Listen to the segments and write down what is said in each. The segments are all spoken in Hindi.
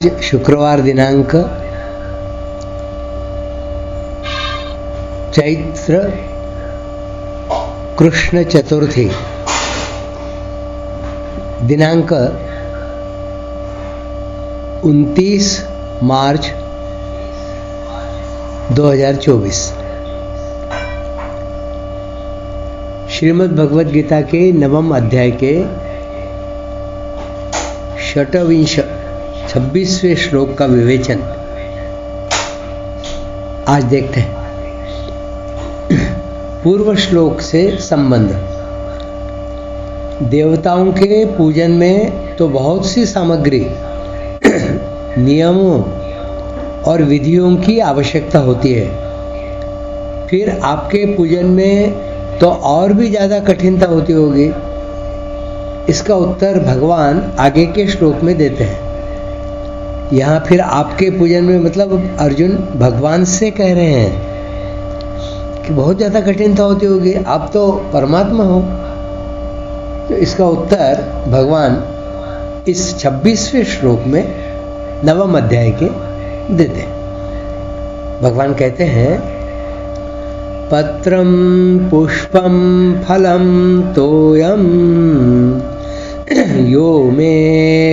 शुक्रवार दिनांक चैत्र कृष्ण चतुर्थी दिनांक 29 मार्च 2024। श्रीमद् भगवद गीता के नवम अध्याय के 26वें श्लोक का विवेचन आज देखते हैं। पूर्व श्लोक से संबंध। देवताओं के पूजन में तो बहुत सी सामग्री नियमों और विधियों की आवश्यकता होती है, फिर आपके पूजन में तो और भी ज़्यादा कठिनता होती होगी। इसका उत्तर भगवान आगे के श्लोक में देते हैं। यहाँ फिर आपके पूजन में मतलब अर्जुन भगवान से कह रहे हैं कि बहुत ज़्यादा कठिनता होती होगी, आप तो परमात्मा हो। तो इसका उत्तर भगवान इस 26वें श्लोक में नवम अध्याय के देते हैं। भगवान कहते हैं, पत्रम पुष्पम फलम तोयम यो मे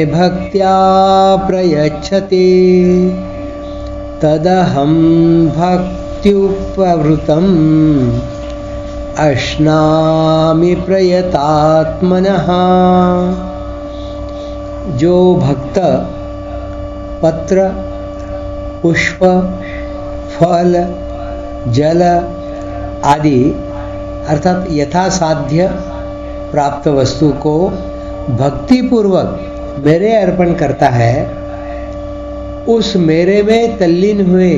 भक्त्या प्रयच्छति तदहं भक्त्युपहृतम् अश्नामि प्रयतात्मनः। जो भक्त पत्र, पुष्प, फल, जल आदि अर्थात यथासाध्य प्राप्त वस्तु को भक्ति पूर्वक मेरे अर्पण करता है, उस मेरे में तल्लीन हुए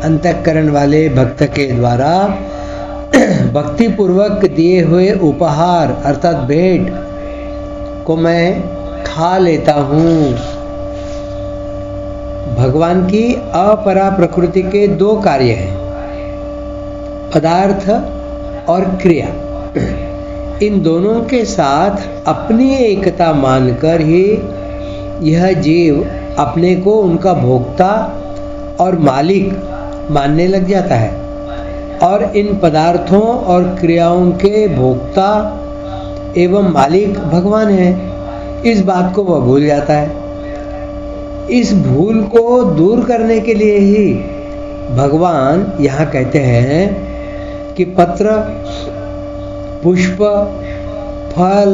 अंतःकरण वाले भक्त के द्वारा भक्ति पूर्वक दिए हुए उपहार अर्थात भेंट को मैं खा लेता हूँ। भगवान की अपरा प्रकृति के दो कार्य हैं, पदार्थ और क्रिया। इन दोनों के साथ अपनी एकता मानकर ही यह जीव अपने को उनका भोक्ता और मालिक मानने लग जाता है, और इन पदार्थों और क्रियाओं के भोक्ता एवं मालिक भगवान है, इस बात को वह भूल जाता है। इस भूल को दूर करने के लिए ही भगवान यहाँ कहते हैं कि पत्र, पुष्प, फल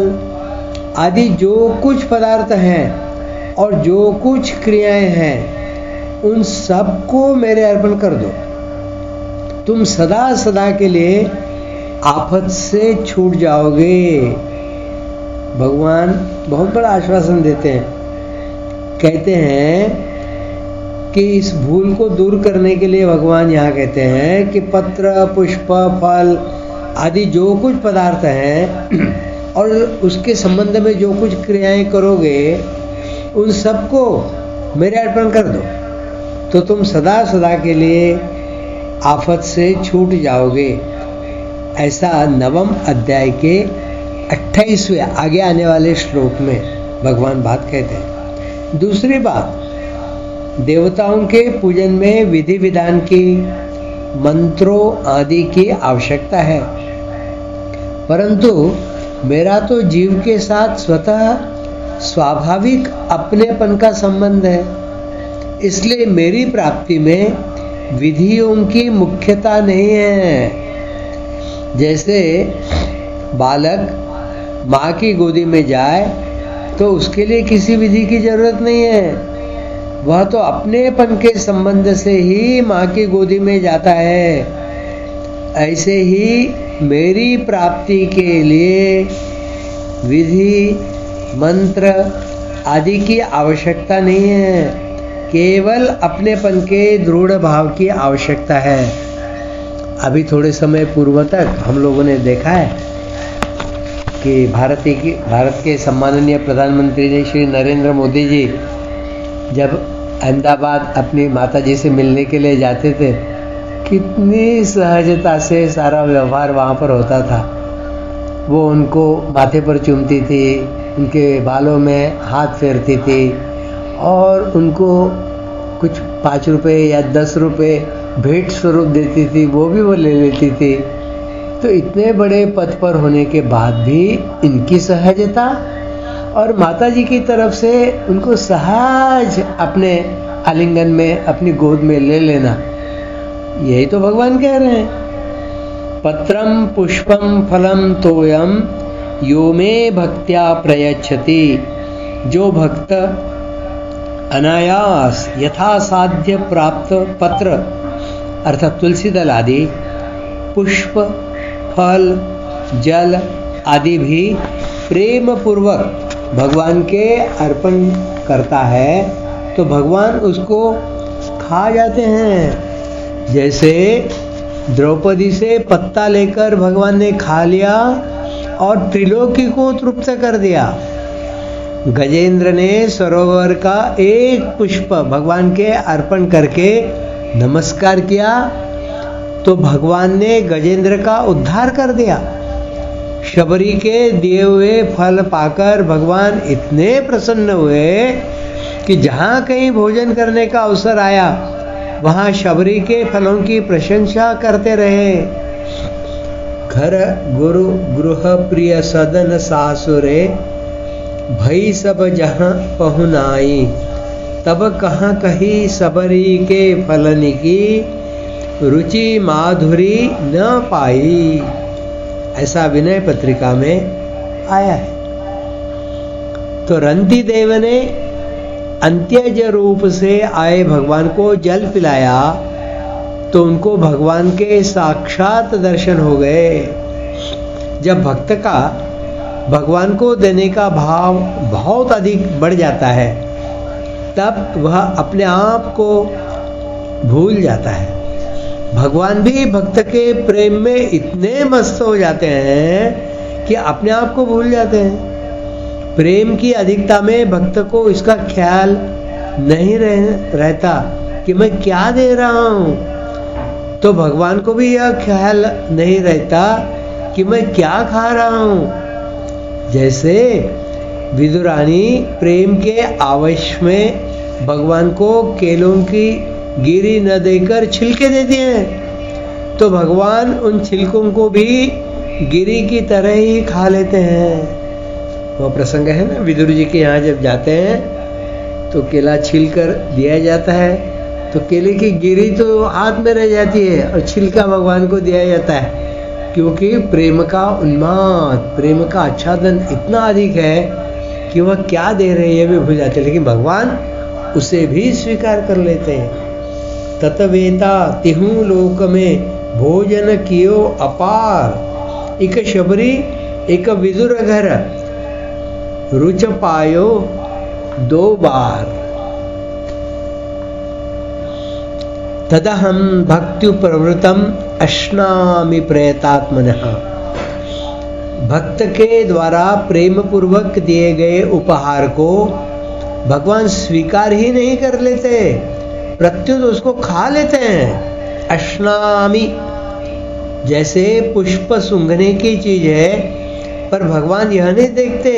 आदि जो कुछ पदार्थ हैं और जो कुछ क्रियाएं हैं, उन सबको मेरे अर्पण कर दो। तुम सदा सदा के लिए आफत से छूट जाओगे। भगवान बहुत बड़ा आश्वासन देते हैं, कहते हैं कि इस भूल को दूर करने के लिए भगवान यहाँ कहते हैं कि पत्र, पुष्प, फल आदि जो कुछ पदार्थ हैं और उसके संबंध में जो कुछ क्रियाएं करोगे, उन सबको मेरे अर्पण कर दो, तो तुम सदा सदा के लिए आफत से छूट जाओगे। ऐसा नवम अध्याय के 28वें आगे आने वाले श्लोक में भगवान बात कहते हैं। दूसरी बात, देवताओं के पूजन में विधि विधान की, मंत्रों आदि की आवश्यकता है, परंतु मेरा तो जीव के साथ स्वतः स्वाभाविक अपनेपन का संबंध है, इसलिए मेरी प्राप्ति में विधियों की मुख्यता नहीं है। जैसे बालक माँ की गोदी में जाए तो उसके लिए किसी विधि की जरूरत नहीं है, वह तो अपनेपन के संबंध से ही माँ की गोदी में जाता है। ऐसे ही मेरी प्राप्ति के लिए विधि, मंत्र आदि की आवश्यकता नहीं है, केवल अपनेपन के दृढ़ भाव की आवश्यकता है। अभी थोड़े समय पूर्व तक हम लोगों ने देखा है कि भारत के सम्माननीय प्रधानमंत्री जी श्री नरेंद्र मोदी जी जब अहमदाबाद अपनी माता जी से मिलने के लिए जाते थे, कितनी सहजता से सारा व्यवहार वहाँ पर होता था। वो उनको माथे पर चूमती थी, उनके बालों में हाथ फेरती थी और उनको कुछ 5 रुपए या 10 रुपए भेंट स्वरूप देती थी, वो भी वो ले लेती थी। तो इतने बड़े पद पर होने के बाद भी इनकी सहजता और माता जी की तरफ से उनको सहज अपने आलिंगन में, अपनी गोद में ले लेना, यही तो भगवान कह रहे हैं। पत्रम पुष्पम फलम तोयम यो मे भक्त्या प्रयच्छति। जो भक्त अनायास यथासाध्य प्राप्त पत्र अर्थात तुलसी दल आदि, पुष्प, फल, जल आदि भी प्रेम पूर्वक भगवान के अर्पण करता है तो भगवान उसको खा जाते हैं। जैसे द्रौपदी से पत्ता लेकर भगवान ने खा लिया और त्रिलोकी को तृप्त कर दिया। गजेंद्र ने सरोवर का एक पुष्प भगवान के अर्पण करके नमस्कार किया तो भगवान ने गजेंद्र का उद्धार कर दिया। शबरी के दिए हुए फल पाकर भगवान इतने प्रसन्न हुए कि जहाँ कहीं भोजन करने का अवसर आया वहाँ शबरी के फलों की प्रशंसा करते रहे। घर गुरु गृह प्रिय सदन सासुरे, भई सब जहाँ पहुनाई, तब कहाँ कही सबरी के फलन की, रुचि माधुरी न पाई। ऐसा विनय पत्रिका में आया है। तो रंती देव ने अंत्यज रूप से आए भगवान को जल पिलाया तो उनको भगवान के साक्षात दर्शन हो गए। जब भक्त का भगवान को देने का भाव बहुत अधिक बढ़ जाता है तब वह अपने आप को भूल जाता है। भगवान भी भक्त के प्रेम में इतने मस्त हो जाते हैं कि अपने आप को भूल जाते हैं। प्रेम की अधिकता में भक्त को इसका ख्याल नहीं रहता कि मैं क्या दे रहा हूँ। तो भगवान को भी यह ख्याल नहीं रहता कि मैं क्या खा रहा हूँ। जैसे विदुरानी प्रेम के आवेश में भगवान को केलों की गिरी न देकर छिलके देती हैं तो भगवान उन छिलकों को भी गिरी की तरह ही खा लेते हैं। वो प्रसंग है ना, विदुर जी के यहाँ जब जाते हैं तो केला छील कर दिया जाता है तो केले की गिरी तो हाथ में रह जाती है और छिलका भगवान को दिया जाता है, क्योंकि प्रेम का उन्माद, प्रेम का आच्छादन इतना अधिक है कि वह क्या दे रहे हैं भी भूल जाते हैं, लेकिन भगवान उसे भी स्वीकार कर लेते हैं। ततवेता तिहु लोक में भोजन कियो अपार, एक शबरी एक विदुर घर, रुच पायो 2 बार। तदहम भक्त्यु प्रवृतम अश्नामि प्रयतात्मनः। भक्त के द्वारा प्रेम पूर्वक दिए गए उपहार को भगवान स्वीकार ही नहीं कर लेते, प्रत्युत उसको खा लेते हैं। अश्नामि जैसे पुष्प सूंघने की चीज है, पर भगवान यह नहीं देखते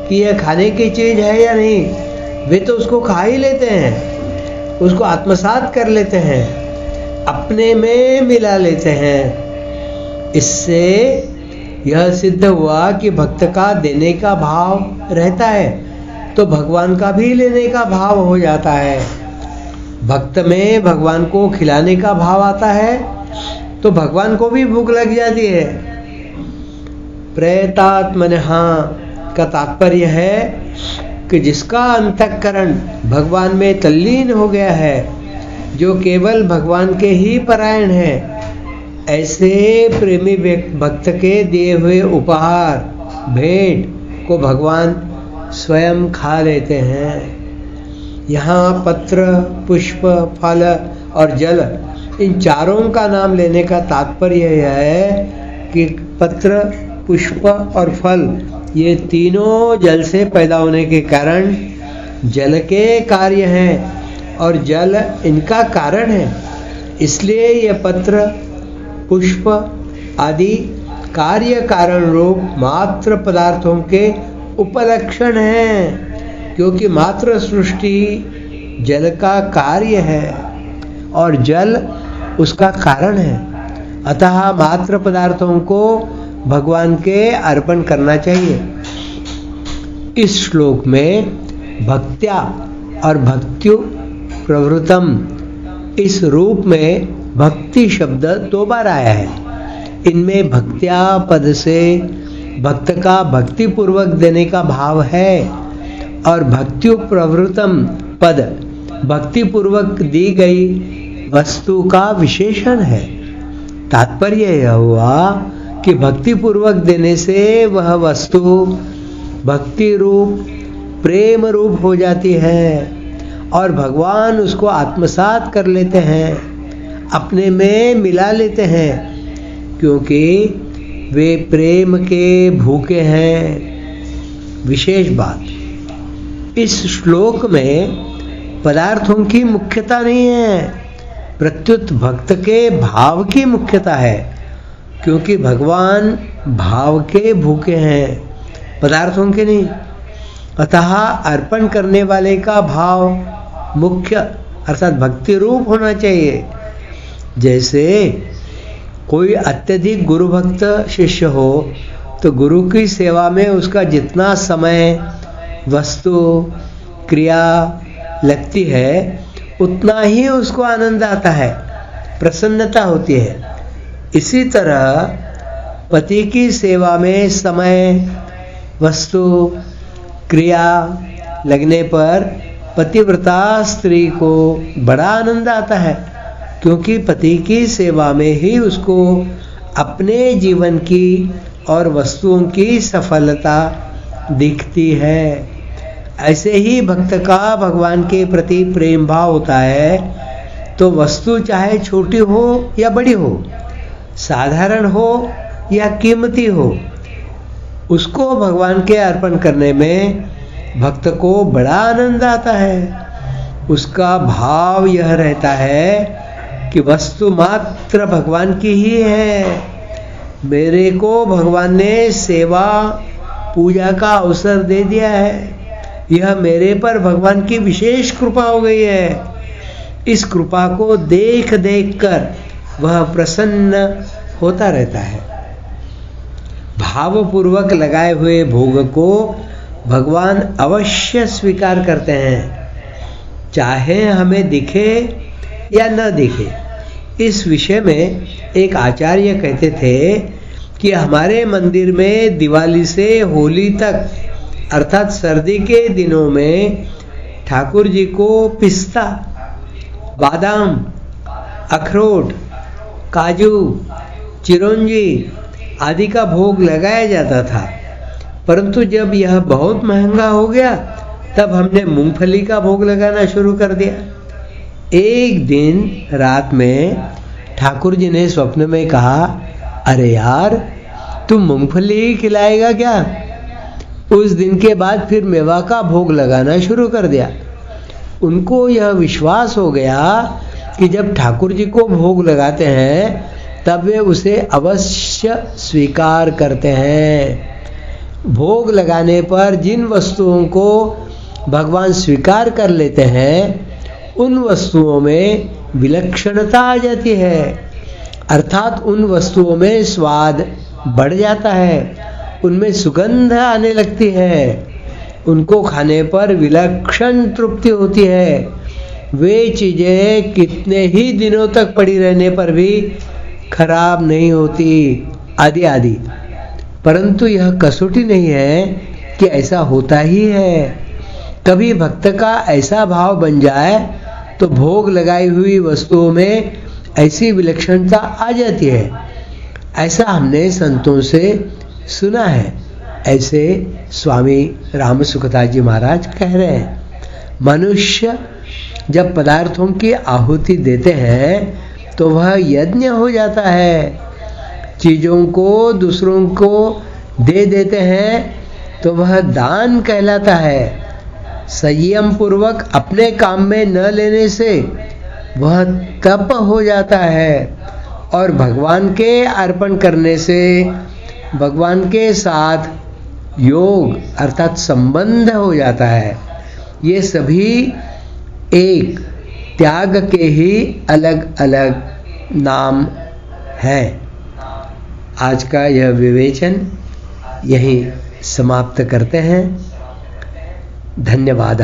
कि यह खाने की चीज है या नहीं, वे तो उसको खा ही लेते हैं, उसको आत्मसात कर लेते हैं, अपने में मिला लेते हैं। इससे यह सिद्ध हुआ कि भक्त का देने का भाव रहता है तो भगवान का भी लेने का भाव हो जाता है। भक्त में भगवान को खिलाने का भाव आता है तो भगवान को भी भूख लग जाती है। प्रयतात्मनः का तात्पर्य है कि जिसका अंतःकरण भगवान में तल्लीन हो गया है, जो केवल भगवान के ही परायण है, ऐसे प्रेमी भक्त के दिए हुए उपहार भेंट को भगवान स्वयं खा लेते हैं। यहाँ पत्र, पुष्प, फल और जल, इन चारों का नाम लेने का तात्पर्य यह है कि पत्र, पुष्प और फल ये तीनों जल से पैदा होने के कारण जल के कार्य हैं और जल इनका कारण है। इसलिए ये पत्र, पुष्प आदि कार्य कारण रूप मात्र पदार्थों के उपलक्षण हैं, क्योंकि मात्र सृष्टि जल का कार्य है और जल उसका कारण है। अतः मात्र पदार्थों को भगवान के अर्पण करना चाहिए। इस श्लोक में भक्त्या और भक्त्यु प्रवृतम इस रूप में भक्ति शब्द 2 बार आया है। इनमें भक्त्या पद से भक्त का भक्ति पूर्वक देने का भाव है और भक्त्यु प्रवृतम पद भक्ति पूर्वक दी गई वस्तु का विशेषण है। तात्पर्य यह हुआ कि भक्ति पूर्वक देने से वह वस्तु भक्ति रूप प्रेम रूप हो जाती है और भगवान उसको आत्मसात कर लेते हैं, अपने में मिला लेते हैं, क्योंकि वे प्रेम के भूखे हैं। विशेष बात, इस श्लोक में पदार्थों की मुख्यता नहीं है, प्रत्युत भक्त के भाव की मुख्यता है, क्योंकि भगवान भाव के भूखे हैं, पदार्थों के नहीं। अतः अर्पण करने वाले का भाव मुख्य अर्थात भक्ति रूप होना चाहिए। जैसे कोई अत्यधिक गुरु भक्त शिष्य हो तो गुरु की सेवा में उसका जितना समय वस्तु क्रिया लगती है उतना ही उसको आनंद आता है, प्रसन्नता होती है। इसी तरह पति की सेवा में समय वस्तु क्रिया लगने पर पतिव्रता स्त्री को बड़ा आनंद आता है, क्योंकि पति की सेवा में ही उसको अपने जीवन की और वस्तुओं की सफलता दिखती है। ऐसे ही भक्त का भगवान के प्रति प्रेम भाव होता है तो वस्तु चाहे छोटी हो या बड़ी हो, साधारण हो या कीमती हो, उसको भगवान के अर्पण करने में भक्त को बड़ा आनंद आता है। उसका भाव यह रहता है कि वस्तु मात्र भगवान की ही है, मेरे को भगवान ने सेवा पूजा का अवसर दे दिया है, यह मेरे पर भगवान की विशेष कृपा हो गई है। इस कृपा को देख देख कर वह प्रसन्न होता रहता है। भावपूर्वक लगाए हुए भोग को भगवान अवश्य स्वीकार करते हैं, चाहे हमें दिखे या न दिखे। इस विषय में एक आचार्य कहते थे कि हमारे मंदिर में दिवाली से होली तक अर्थात सर्दी के दिनों में ठाकुर जी को पिस्ता, बादाम, अखरोट, काजू, चिरौंजी आदि का भोग लगाया जाता था, परंतु जब यह बहुत महंगा हो गया तब हमने मूंगफली का भोग लगाना शुरू कर दिया। एक दिन रात में ठाकुर जी ने स्वप्न में कहा, अरे यार तुम मूंगफली खिलाएगा क्या? उस दिन के बाद फिर मेवा का भोग लगाना शुरू कर दिया। उनको यह विश्वास हो गया कि जब ठाकुर जी को भोग लगाते हैं तब वे उसे अवश्य स्वीकार करते हैं। भोग लगाने पर जिन वस्तुओं को भगवान स्वीकार कर लेते हैं उन वस्तुओं में विलक्षणता आ जाती है, अर्थात उन वस्तुओं में स्वाद बढ़ जाता है, उनमें सुगंध आने लगती है, उनको खाने पर विलक्षण तृप्ति होती है। वे चीज़ें कितने ही दिनों तक पड़ी रहने पर भी खराब नहीं होती, आदि आदि। परंतु यह कसौटी नहीं है कि ऐसा होता ही है। कभी भक्त का ऐसा भाव बन जाए तो भोग लगाई हुई वस्तुओं में ऐसी विलक्षणता आ जाती है। ऐसा हमने संतों से सुना है। ऐसे स्वामी राम सुखदास जी महाराज कह रहे हैं, मनुष्य जब पदार्थों की आहुति देते हैं तो वह यज्ञ हो जाता है। चीज़ों को दूसरों को दे देते हैं तो वह दान कहलाता है। संयम पूर्वक अपने काम में न लेने से वह तप हो जाता है और भगवान के अर्पण करने से भगवान के साथ योग अर्थात संबंध हो जाता है। ये सभी एक त्याग के ही अलग अलग नाम हैं। आज का यह विवेचन यहीं समाप्त करते हैं। धन्यवाद।